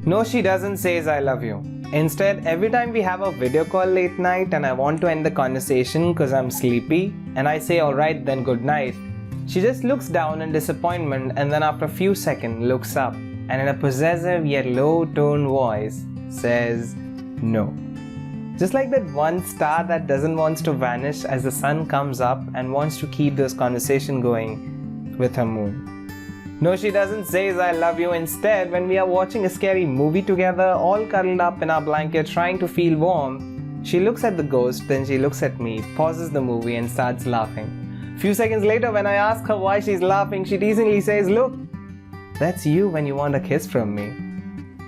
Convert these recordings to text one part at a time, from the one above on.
No, she doesn't says I love you. Instead, every time we have a video call late night and I want to end the conversation because I'm sleepy and I say alright then good night, she just looks down in disappointment and then after a few seconds looks up and in a possessive yet low toned voice says no. Just like that one star that doesn't want to vanish as the sun comes up and wants to keep this conversation going with her moon. No, she doesn't says I love you. Instead, when we are watching a scary movie together, all cuddled up in our blanket trying to feel warm, she looks at the ghost, then she looks at me, pauses the movie and starts laughing. Few seconds later, when I ask her why she's laughing, she teasingly says, "Look, that's you when you want a kiss from me."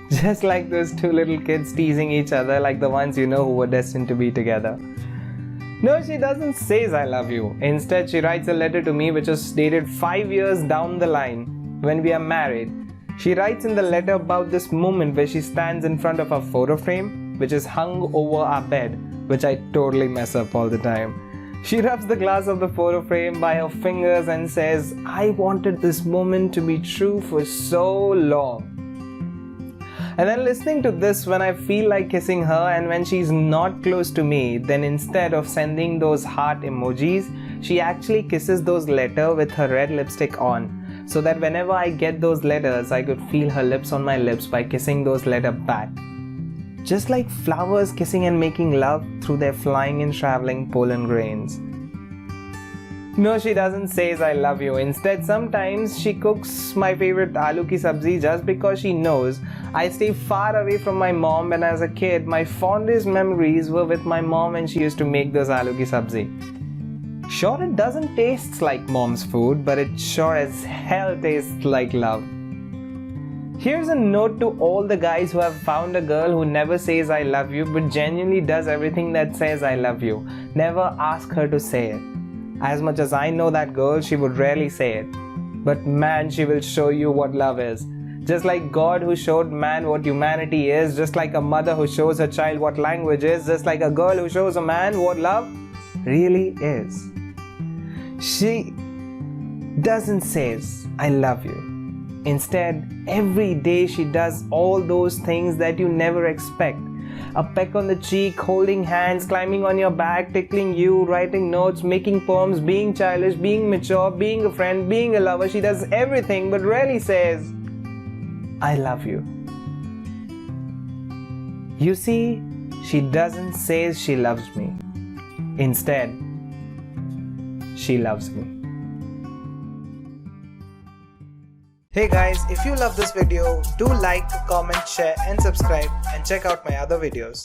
Just like those two little kids teasing each other like the ones you know who were destined to be together. No, she doesn't says I love you. Instead, she writes a letter to me which is dated 5 years down the line when we are married. She writes in the letter about this moment where she stands in front of a photo frame which is hung over our bed, which I totally mess up all the time. She rubs the glass of the photo frame by her fingers and says, "I wanted this moment to be true for so long." And then listening to this when I feel like kissing her and when she's not close to me, then instead of sending those heart emojis, she actually kisses those letters with her red lipstick on, so that whenever I get those letters, I could feel her lips on my lips by kissing those letters back. Just like flowers kissing and making love through their flying and traveling pollen grains. No, she doesn't says I love you. Instead, sometimes she cooks my favorite aloo ki sabzi just because she knows I stay far away from my mom, and as a kid, my fondest memories were with my mom when she used to make those aloo ki sabzi. Sure, it doesn't taste like mom's food, but it sure as hell tastes like love. Here's a note to all the guys who have found a girl who never says I love you but genuinely does everything that says I love you. Never ask her to say it. As much as I know that girl, she would rarely say it. But man, she will show you what love is. Just like God who showed man what humanity is, just like a mother who shows her child what language is, just like a girl who shows a man what love really is. She doesn't say I love you. Instead, every day she does all those things that you never expect. A peck on the cheek, holding hands, climbing on your back, tickling you, writing notes, making poems, being childish, being mature, being a friend, being a lover. She does everything but rarely says, "I love you." You see, she doesn't say she loves me. Instead, she loves me. Hey guys, if you love this video, do like, comment, share and subscribe and check out my other videos.